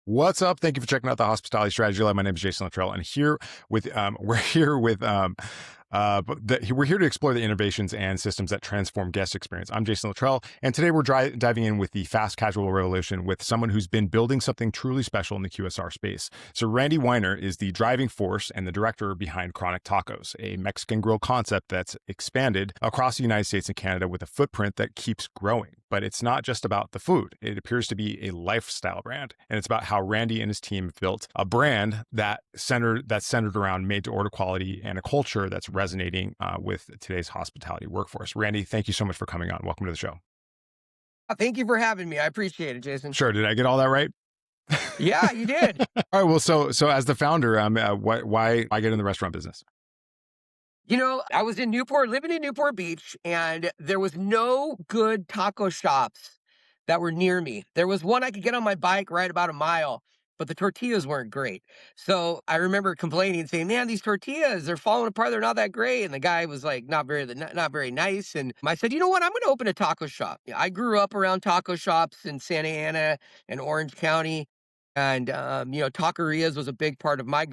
What's up? Thank you for checking out the Hospitality Strategy Lab. My name is Jason Luttrell, and we're here to explore the innovations and systems that transform guest experience. I'm Jason Luttrell, and today we're diving in with the fast casual revolution with someone who's been building something truly special in the QSR space. So Randy Weiner is the driving force and the director behind Chronic Tacos, a Mexican grill concept that's expanded across the United States and Canada with a footprint that keeps growing. But it's not just about the food. It appears to be a lifestyle brand, and it's about how Randy and his team have built a brand that's centered around made-to-order quality and a culture that's resonating with today's hospitality workforce. Randy, thank you so much for coming on. Welcome to the show. Thank you for having me. I appreciate it, Jason. Sure. Did I get all that right? Yeah, you did. All right. Well, so as the founder, why get in the restaurant business? I was living in Newport Beach, and there was no good taco shops that were near me. There was one I could get on my bike right about a mile, but the tortillas weren't great. So I remember complaining, saying, "Man, these tortillas, they're falling apart. They're not that great." And the guy was like, not very nice. And I said, "You know what? I'm going to open a taco shop." I grew up around taco shops in Santa Ana and Orange County. And, taquerias was a big part of my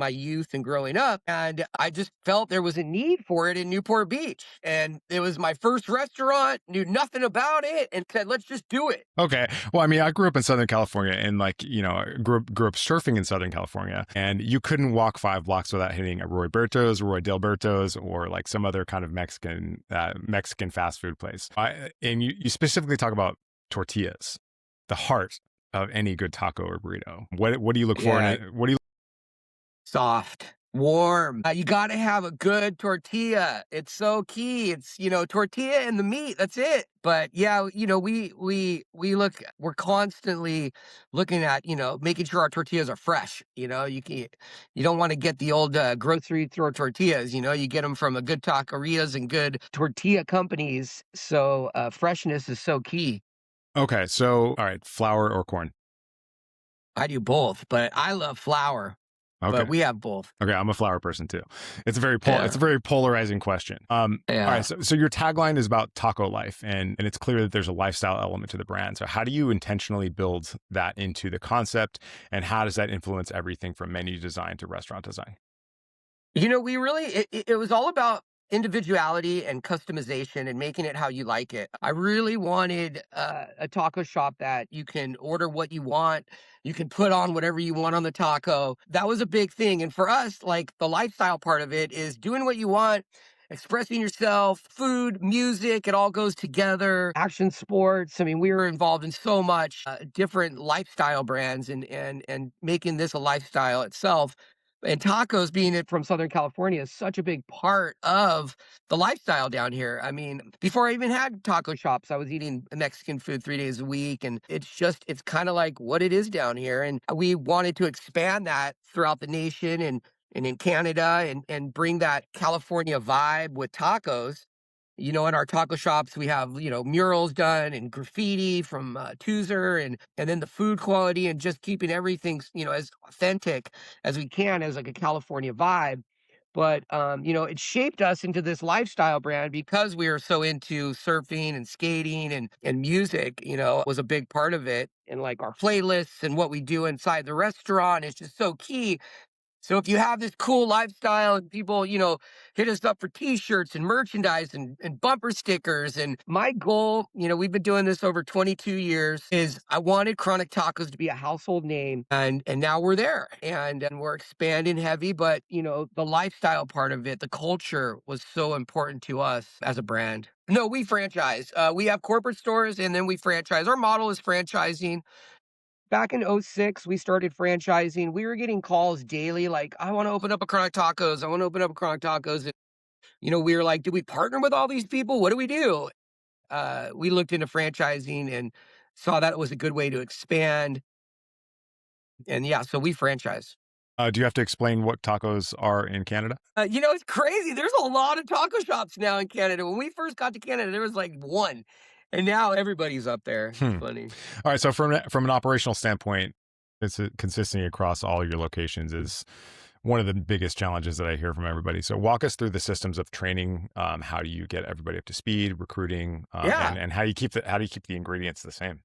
youth and growing up. And I just felt there was a need for it in Newport Beach. And it was my first restaurant, knew nothing about it, and said, let's just do it. Okay. Well, I mean, I grew up in Southern California and grew up surfing in Southern California, and you couldn't walk 5 blocks without hitting a Roy Delberto's, or like some other kind of Mexican fast food place. And you specifically talk about tortillas, the heart of any good taco or burrito. What do you look for in it? What do you Soft, warm. You got to have a good tortilla. It's so key. It's, tortilla and the meat. That's it. But yeah, we're constantly looking at, making sure our tortillas are fresh. You don't want to get the old grocery store tortillas. You get them from a good taquerias and good tortilla companies. So freshness is so key. Okay, so all right, flour or corn? I do both, but I love flour. Okay. But we have both. Okay, I'm a flour person too. It's a very Yeah. it's a very polarizing question. All Yeah. right, so your tagline is about taco life, and it's clear that there's a lifestyle element to the brand. So how do you intentionally build that into the concept, and how does that influence everything from menu design to restaurant design? We really, it was all about individuality and customization and making it how you like it. I really wanted a taco shop that you can order what you want. You can put on whatever you want on the taco. That was a big thing. And for us, like the lifestyle part of it is doing what you want, expressing yourself, food, music, it all goes together. Action sports. I mean, we were involved in so much different lifestyle brands and making this a lifestyle itself. And tacos, being it from Southern California, is such a big part of the lifestyle down here. I mean, before I even had taco shops, I was eating Mexican food 3 days a week. And it's kind of like what it is down here. And we wanted to expand that throughout the nation and in Canada and bring that California vibe with tacos. In our taco shops, we have, murals done and graffiti from Toozer and then the food quality and just keeping everything, as authentic as we can as like a California vibe. But, it shaped us into this lifestyle brand because we are so into surfing and skating and music, was a big part of it. And like our playlists and what we do inside the restaurant is just so key. So if you have this cool lifestyle and people, hit us up for t-shirts and merchandise and bumper stickers. And my goal, we've been doing this over 22 years, is I wanted Chronic Tacos to be a household name. And now we're there and we're expanding heavy. But, the lifestyle part of it, the culture was so important to us as a brand. No, we franchise. We have corporate stores and then we franchise. Our model is franchising. Back in '06, we started franchising. We were getting calls daily like, I want to open up a Chronic Tacos. I want to open up a Chronic Tacos. And, we were like, do we partner with all these people? What do we do? We looked into franchising and saw that it was a good way to expand. And yeah, so we franchise. Do you have to explain what tacos are in Canada? It's crazy. There's a lot of taco shops now in Canada. When we first got to Canada, there was like one. And now everybody's up there. It's funny. All right. So from an operational standpoint, it's consistency across all your locations is one of the biggest challenges that I hear from everybody. So walk us through the systems of training. How do you get everybody up to speed, recruiting, Yeah. and how do you keep the ingredients the same?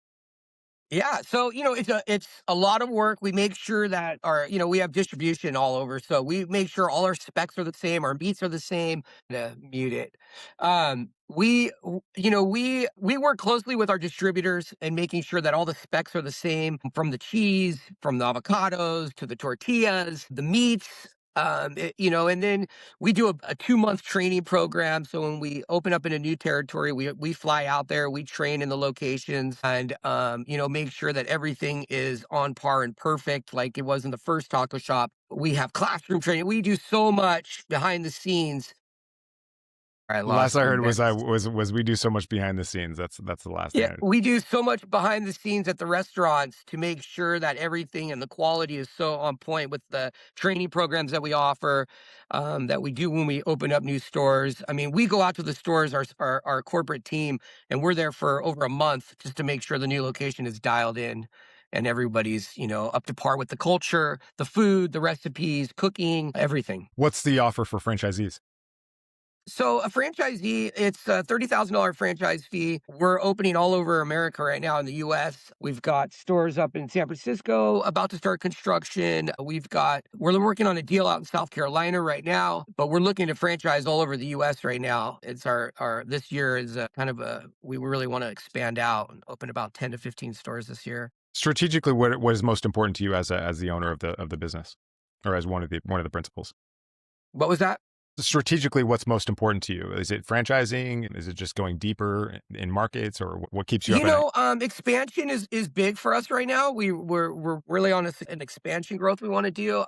Yeah, so, it's a lot of work. We make sure that we have distribution all over, so we make sure all our specs are the same, our meats are the same. Mute it. We work closely with our distributors and making sure that all the specs are the same, from the cheese, from the avocados to the tortillas, the meats. And then we do a 2-month training program. So when we open up in a new territory, we fly out there, we train in the locations, and make sure that everything is on par and perfect, like it was in the first taco shop. We have classroom training. We do so much behind the scenes. I The last lost I the heard was minutes. we do so much behind the scenes. That's the last thing Yeah, I. we do so much behind the scenes at the restaurants to make sure that everything and the quality is so on point with the training programs that we offer, that we do when we open up new stores. I mean, we go out to the stores, our corporate team, and we're there for over a month just to make sure the new location is dialed in and everybody's, up to par with the culture, the food, the recipes, cooking, everything. What's the offer for franchisees? So a franchisee, it's a $30,000 franchise fee. We're opening all over America right now in the US. We've got stores up in San Francisco about to start construction. We're working on a deal out in South Carolina right now, but we're looking to franchise all over the US right now. It's our this year is we really want to expand out and open about 10 to 15 stores this year. Strategically, what is most important to you as the owner of the business, or as one of the principals? What was that? Strategically, what's most important to you? Is it franchising? Is it just going deeper in markets, or what keeps you up at night? Expansion is big for us right now. We're really on an expansion growth we want to do.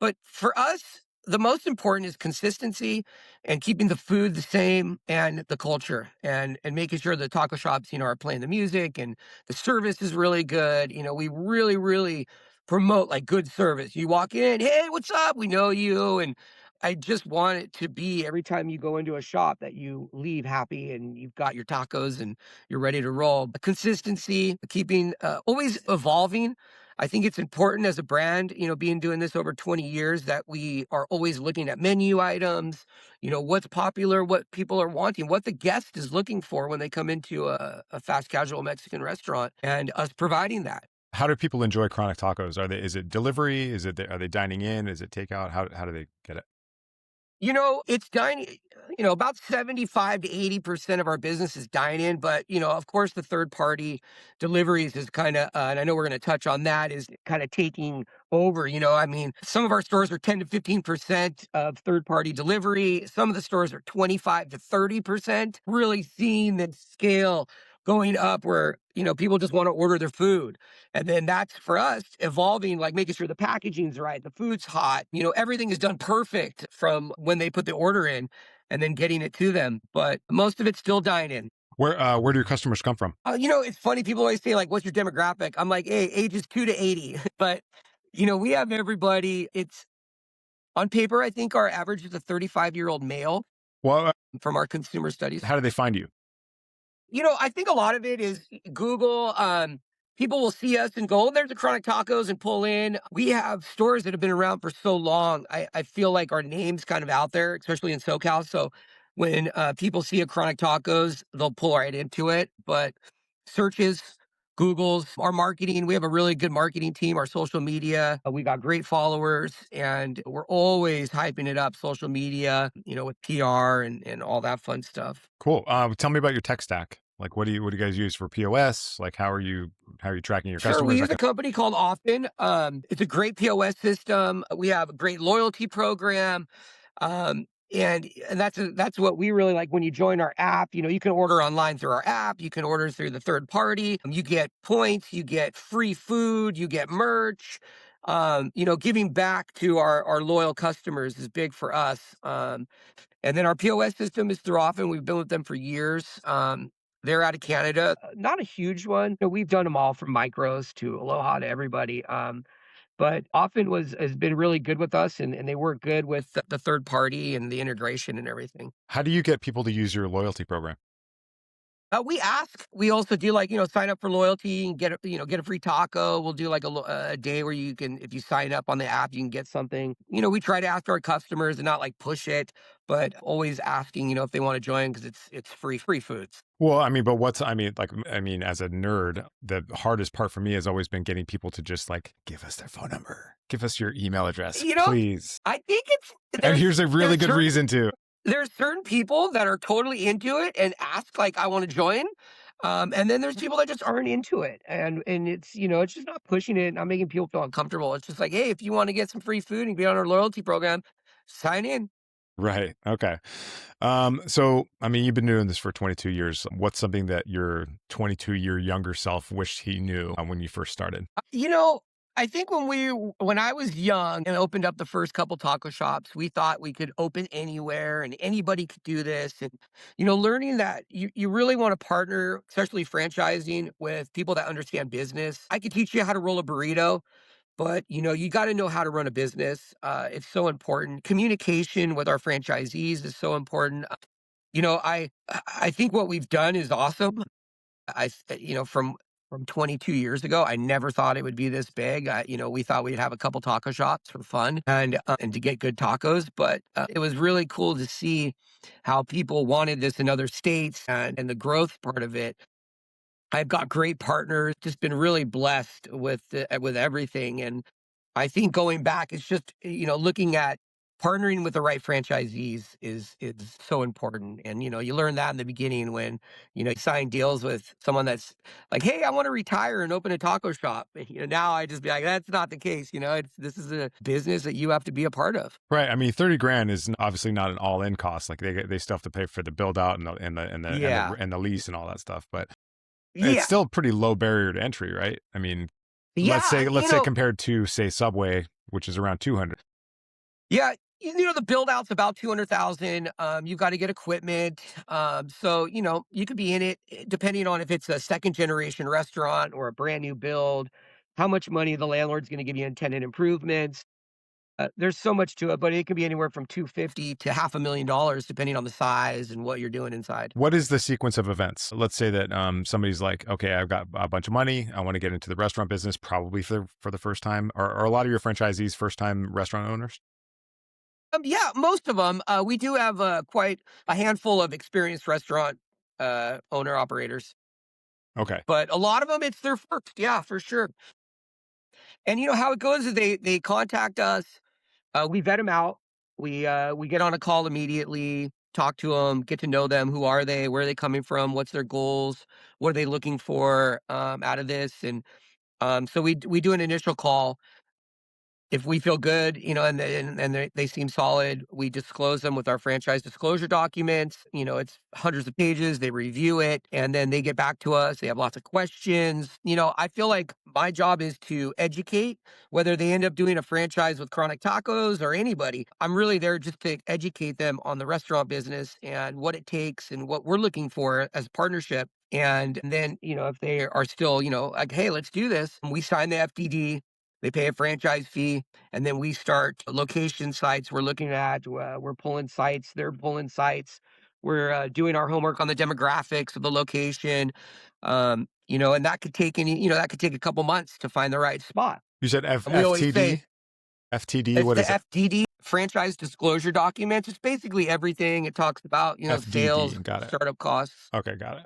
But for us, the most important is consistency and keeping the food the same and the culture, and making sure the taco shops, are playing the music and the service is really good. We really, really promote like good service. You walk in, hey, what's up? We know you, and I just want it to be every time you go into a shop that you leave happy and you've got your tacos and you're ready to roll. Consistency, keeping always evolving. I think it's important as a brand, being doing this over 20 years, that we are always looking at menu items, what's popular, what people are wanting, what the guest is looking for when they come into a fast casual Mexican restaurant, and us providing that. How do people enjoy chronic tacos? Is it delivery? Are they dining in? Is it takeout? How do they get it? It's dining, about 75 to 80% of our business is dine in, but, of course, the third party deliveries is and I know we're going to touch on that, is kind of taking over. I mean, some of our stores are 10 to 15% of third party delivery. Some of the stores are 25 to 30%, really seeing the scale going up where, people just want to order their food. And then that's for us evolving, like making sure the packaging's right, the food's hot, everything is done perfect from when they put the order in and then getting it to them. But most of it's still dine in. Where do your customers come from? It's funny. People always say, like, what's your demographic? I'm like, hey, ages 2 to 80. But, we have everybody. It's on paper, I think our average is a 35-year-old male Well, from our consumer studies. how do they find you? I think a lot of it is Google. People will see us and go, oh, there's a Chronic Tacos, and pull in. We have stores that have been around for so long. I feel like our name's kind of out there, especially in SoCal. So when people see a Chronic Tacos, they'll pull right into it. But searches, Google's, our marketing, we have a really good marketing team, our social media. We got great followers, and we're always hyping it up, social media, with PR and all that fun stuff. Cool. Tell me about your tech stack. Like, what do you guys use for POS? Like, how are you tracking your Sure, we customers? use a company called Often. It's a great POS system. We have a great loyalty program. And that's what we really like. When you join our app, you can order online through our app, you can order through the third party. You get points, you get free food, you get merch. Giving back to our loyal customers is big for us. And then our POS system is through Often. We've been with them for years. They're out of Canada, not a huge one. We've done them all from micros to Aloha to everybody. But Often has been really good with us, and they work good with the third party and the integration and everything. How do you get people to use your loyalty program? We ask. We also do like, sign up for loyalty and get a free taco. We'll do like a day where you can, if you sign up on the app, you can get something. We try to ask our customers and not like push it, but always asking, if they want to join because it's free foods. Well, I mean, but I mean, as a nerd, the hardest part for me has always been getting people to just like give us their phone number, give us your email address, You know, please. I think it's And here's a really there's good certain reason to. there's certain people that are totally into it and ask like, "I wanna join." And then there's people that just aren't into it, and it's just not pushing it, not making people feel uncomfortable. It's just like, "Hey, if you wanna get some free food and be on our loyalty program, sign in." Right. Okay. So I mean, you've been doing this for 22 years. What's something that your 22-year younger self wished he knew when you first started? You know, I think when I was young and opened up the first couple taco shops, we thought we could open anywhere and anybody could do this. And, learning that you really want to partner, especially franchising with people that understand business. I could teach you how to roll a burrito, but you got to know how to run a business. It's so important. Communication with our franchisees is so important. I think what we've done is awesome. From 22 years ago, I never thought it would be this big. We thought we'd have a couple taco shops for fun and to get good tacos, but it was really cool to see how people wanted this in other states and the growth part of it. I've got great partners, just been really blessed with everything, and I think going back, it's just, looking at partnering with the right franchisees is so important, and, you learn that in the beginning when, you sign deals with someone that's like, "Hey, I wanna retire and open a taco shop." Now I just be like, "That's not the case," this is a business that you have to be a part of. Right. I mean, 30 grand is obviously not an all-in cost. Like they still have to pay for the build out Yeah. and the lease and all that stuff. But it's Yeah. still pretty low barrier to entry, right? I mean, Yeah, let's say compared to say Subway, which is around 200. Yeah, the build out's about 200,000. You've got to get equipment. So, you could be in it depending on if it's a second generation restaurant or a brand new build, how much money the landlord's going to give you in tenant improvements. There's so much to it, but it could be anywhere from 250 to half $1 million depending on the size and what you're doing inside. What is the sequence of events? Let's say that somebody's like, okay, I've got a bunch of money. I want to get into the restaurant business, probably for the first time. Are a lot of your franchisees first time restaurant owners? Yeah, most of them. We do have quite a handful of experienced restaurant owner operators, Okay. but a lot of them it's their first. Yeah, for sure. And how it goes is they contact us, we vet them out, we get on a call immediately, talk to them, get to know them, who are they, where are they coming from, what's their goals, what are they looking for out of this, and so we do an initial call. If we feel good, and they seem solid, we disclose them with our franchise disclosure documents. It's hundreds of pages. They review it and then they get back to us. They have lots of questions. I feel like my job is to educate, whether they end up doing a franchise with Chronic Tacos or anybody. I'm really there just to educate them on the restaurant business and what it takes and what we're looking for as a partnership. And then, if they are still, like, hey, let's do this, we sign the FDD, they pay a franchise fee, and then we start location sites we're looking at. We're pulling sites, they're pulling sites. We're doing our homework on the demographics of the location. And that could take a couple months to find the right spot. You said And we always FTD? say FTD, it's what the is it? FDD, franchise disclosure documents. It's basically everything. It talks about, sales, FDD. Got it. startup costs. Okay, got it.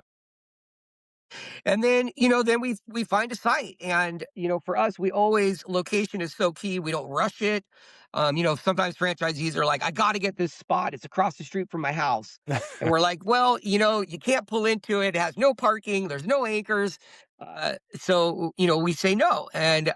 And then, then we find a site. And, for us, we always location is so key. We don't rush it. Sometimes franchisees are like, I got to get this spot. It's across the street from my house. And we're like, well, you can't pull into it. It has no parking. There's no anchors. So, we say no. And,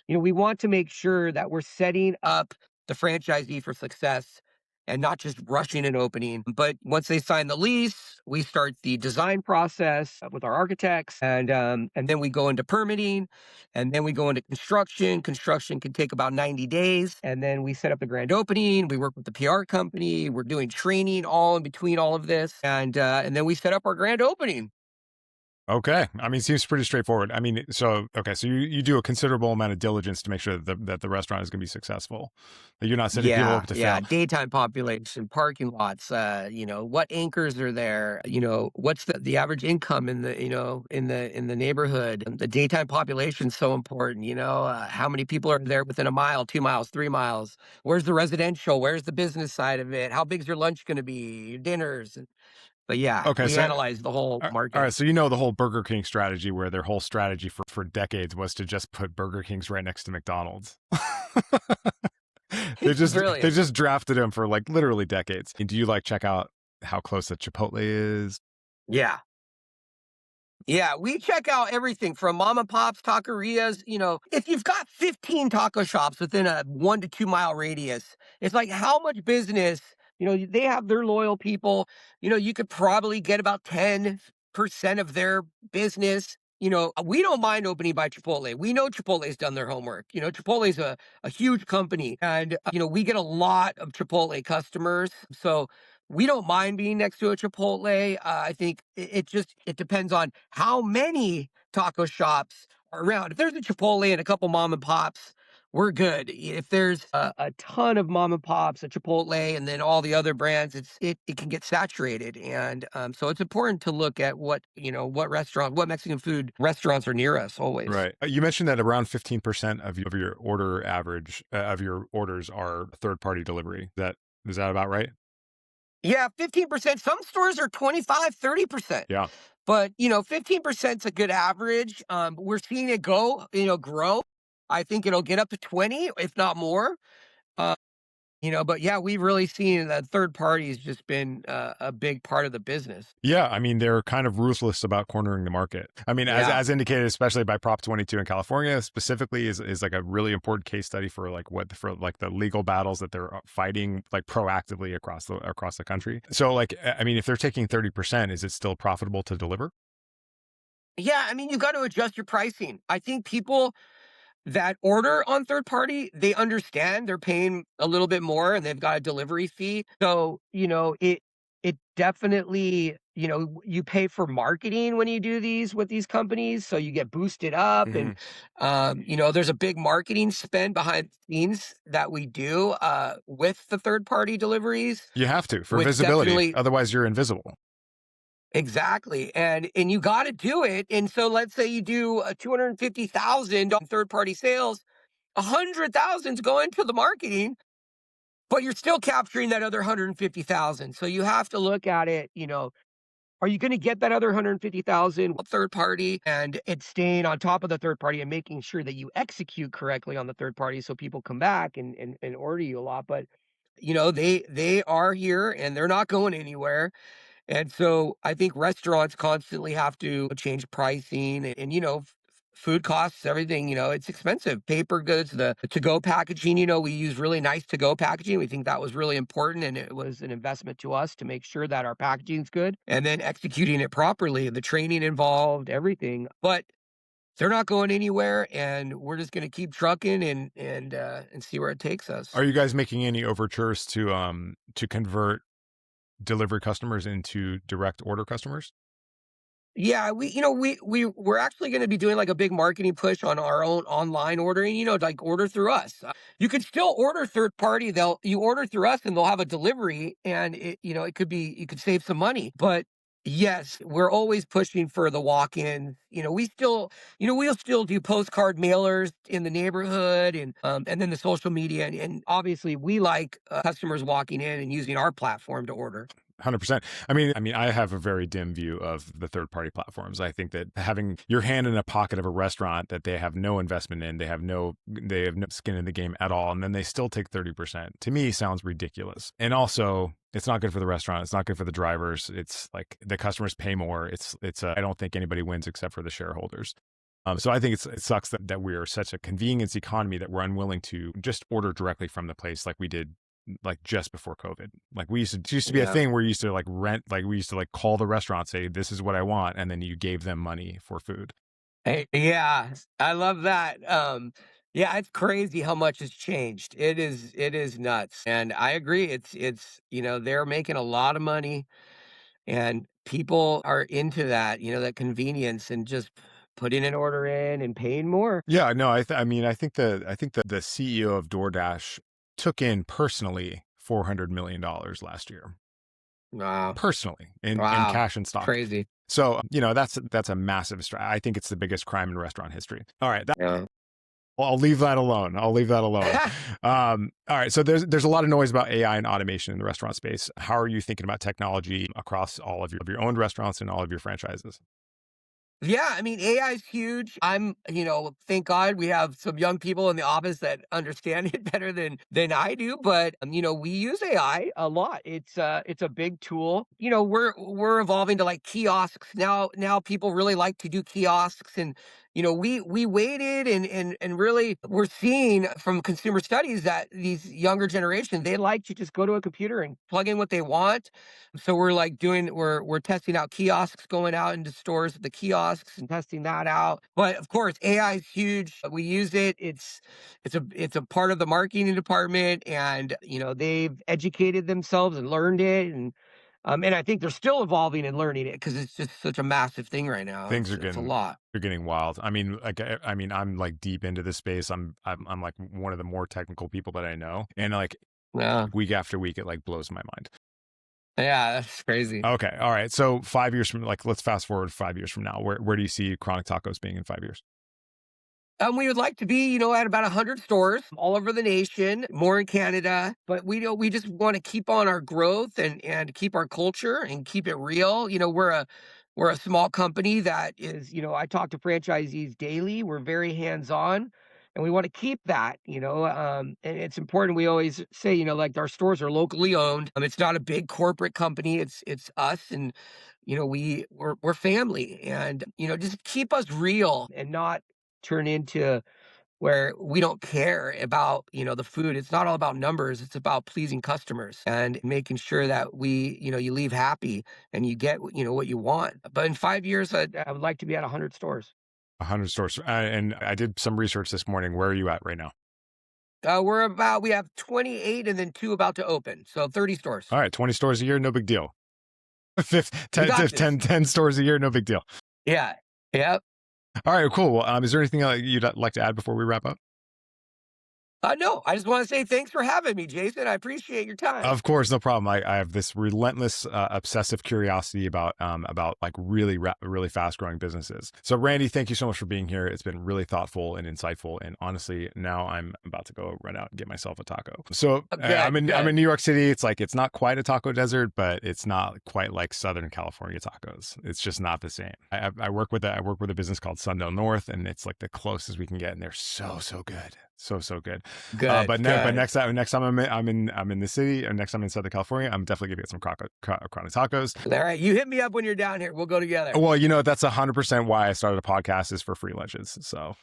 we want to make sure that we're setting up the franchisee for success and not just rushing an opening. But once they sign the lease, we start the design process with our architects, and then we go into permitting, and then we go into construction. Construction can take about 90 days, and then we set up the grand opening. We work with the PR company. We're doing training all in between all of this, and then we set up our grand opening. Okay. I mean, seems pretty straightforward. I mean, so okay, so you do a considerable amount of diligence to make sure that the restaurant is going to be successful. That you're not setting people Yeah, up to yeah, fail. daytime population, parking lots, what anchors are there, what's the average income in the neighborhood. The daytime population is so important, how many people are there within a mile, 2 miles, 3 miles? Where's the residential? Where's the business side of it? How big's your lunch gonna be? Your dinners? But yeah, Okay, we so analyze the whole all market. right, so you know the whole Burger King strategy, where their whole strategy for decades was to just put Burger Kings right next to McDonald's. they It's just they brilliant. just drafted him for like literally decades. And do you like check out how close the Chipotle is? Yeah. Yeah, we check out everything from mom and pops, taquerias. If you've got 15 taco shops within a 1 to 2 mile radius, it's like how much business, they have their loyal people. You could probably get about 10% of their business. We don't mind opening by Chipotle. We know Chipotle's done their homework. Chipotle's a huge company, and, we get a lot of Chipotle customers. So we don't mind being next to a Chipotle. I think it depends on how many taco shops are around. If there's a Chipotle and a couple mom and pops, we're good. If there's a ton of mom and pops, a Chipotle, and then all the other brands, it can get saturated. And so it's important to look at what Mexican food restaurants are near us always. Right. You mentioned that around 15% of your order average of your orders are third party delivery. Is that about right? Yeah, 15%. Some stores are 25, 30%. Yeah. But, 15% is a good average. We're seeing it grow. I think it'll get up to 20, if not more. Uh, but yeah, we've really seen that third party has just been a big part of the business. Yeah, I mean, they're kind of ruthless about cornering the market. I mean, as Yeah. as indicated, especially by Prop 22 in California, specifically, is like a really important case study for like the legal battles that they're fighting like proactively across the country. So, like, I mean, if they're taking 30%, is it still profitable to deliver? Yeah, I mean, you got to adjust your pricing. I think people that order on third party, they understand they're paying a little bit more and they've got a delivery fee. So, it definitely, you pay for marketing when you do these with these companies. So you get boosted up and Hmm. there's a big marketing spend behind the scenes that we do with the third party deliveries, You have to for which visibility, definitely. otherwise you're invisible. Exactly, and you gotta do it, and so let's say you do a 250,000 on third-party sales, 100,000's going to the marketing, but you're still capturing that other 150,000, so you have to look at it, are you gonna get that other 150,000 third party, and it's staying on top of the third party and making sure that you execute correctly on the third party so people come back and order you a lot, but, they are here, and they're not going anywhere. And so I think restaurants constantly have to change pricing and, food costs, everything, it's expensive. Paper goods, the to-go packaging, we use really nice to-go packaging. We think that was really important and it was an investment to us to make sure that our packaging's good and then executing it properly, the training involved, everything. But they're not going anywhere and we're just going to keep trucking and see where it takes us. Are you guys making any overtures to convert delivery customers into direct order customers? Yeah, we're actually gonna be doing, like, a big marketing push on our own online ordering, like, order through us. You can still order third party, you order through us and they'll have a delivery and it could be you could save some money, but yes, we're always pushing for the walk-ins. We'll still do postcard mailers in the neighborhood and then the social media, and obviously, we like, customers walking in and using our platform to order. 100%. I mean, I have a very dim view of the third party platforms. I think that having your hand in a pocket of a restaurant that they have no investment in, they have no skin in the game at all, and then they still take 30%, to me sounds ridiculous. And also, it's not good for the restaurant. It's not good for the drivers. It's like the customers pay more. I don't think anybody wins except for the shareholders. So I think it sucks that we are such a convenience economy that we're unwilling to just order directly from the place like we did like just before COVID. Like it used to be a Yeah. thing where you used to like rent, like we used to like call the restaurant, say, this is what I want. And then you gave them money for food. Yeah, I love that. Yeah, it's crazy how much has changed. It is nuts. And I agree. They're making a lot of money and people are into that, that convenience and just putting an order in and paying more. Yeah, no, I mean, I think the CEO of DoorDash took in personally $400 million last year, Wow. personally in Wow. cash and stock. Crazy. So that's a massive. I think it's the biggest crime in restaurant history. All right, Yeah. I'll leave that alone. I'll leave that alone. All right, so there's a lot of noise about AI and automation in the restaurant space. How are you thinking about technology across all of your owned restaurants and all of your franchises? Yeah, I mean, AI is huge. Thank God we have some young people in the office that understand it better than I do. But we use AI a lot. It's a big tool. We're evolving to like kiosks now. Now people really like to do kiosks, and we waited and really we're seeing from consumer studies that these younger generation they like to just go to a computer and plug in what they want. So we're testing out kiosks, going out into stores with the kiosks and testing that out. But of course, AI is huge. We use it. It's a part of the marketing department, and they've educated themselves and learned it, and I think they're still evolving and learning it because it's just such a massive thing right now. Things It's a lot. are getting wild. I mean, I'm like deep into this space. I'm like one of the more technical people that I know, and like Yeah, week after week, it like blows my mind. yeah, that's crazy. Okay, all right. So 5 years from, like, let's fast forward 5 years from now. Where do you see Chronic Tacos being in 5 years? We would like to be, at about 100 stores all over the nation, more in Canada, but we just want to keep on our growth and keep our culture and keep it real. We're a small company that is, I talk to franchisees daily. We're very hands-on and we want to keep that, and it's important. We always say, like our stores are locally owned. It's not a big corporate company. It's us and we're family and just keep us real and not turn into where we don't care about the food. It's not all about numbers. It's about pleasing customers and making sure that you leave happy and you get what you want. But in 5 years I would like to be at 100 stores. 100 stores. And I did some research this morning. Where are you at right now? We have 28 and then two about to open, so 30 stores. All right, 20 stores a year, no big deal. We got 10, this. 10 stores a year, no big deal. Yeah. Yep. All right, cool. Well, is there anything you'd like to add before we wrap up? No, I just want to say thanks for having me, Jason. I appreciate your time. Of course, no problem. I have this relentless, obsessive curiosity about like really fast growing businesses. So, Randy, thank you so much for being here. It's been really thoughtful and insightful. And honestly, now I'm about to go run out and get myself a taco. So, I'm in Good. New York City. It's not quite a taco desert, but it's not quite like Southern California tacos. It's just not the same. I work with a business called Sundown North, and it's like the closest we can get, and they're so good. So good. Good. But Good. next time I'm in the city, or next time I'm in Southern California, I'm definitely gonna get some chronic tacos. All right, you hit me up when you're down here. We'll go together. Well, that's 100% why I started a podcast, is for free lunches. So,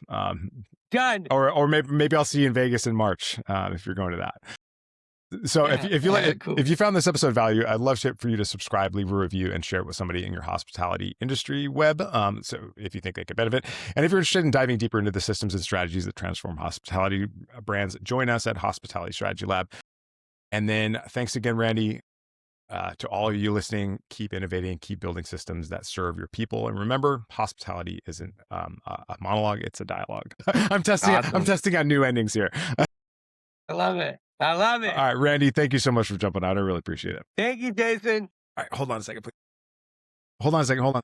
Done. or maybe I'll see you in Vegas in March, if you're going to that. So Cool. if you found this episode value, I'd love for you to subscribe, leave a review, and share it with somebody in your hospitality industry web. So if you think they could benefit, and if you're interested in diving deeper into the systems and strategies that transform hospitality brands, join us at Hospitality Strategy Lab. And then thanks again, Randy. To all of you listening, keep innovating, keep building systems that serve your people. And remember, hospitality isn't a monologue; it's a dialogue. I'm testing out new endings here. I love it. I love it. All right, Randy, thank you so much for jumping out. I really appreciate it. Thank you, Jason. All right, hold on a second, please. Hold on a second. Hold on.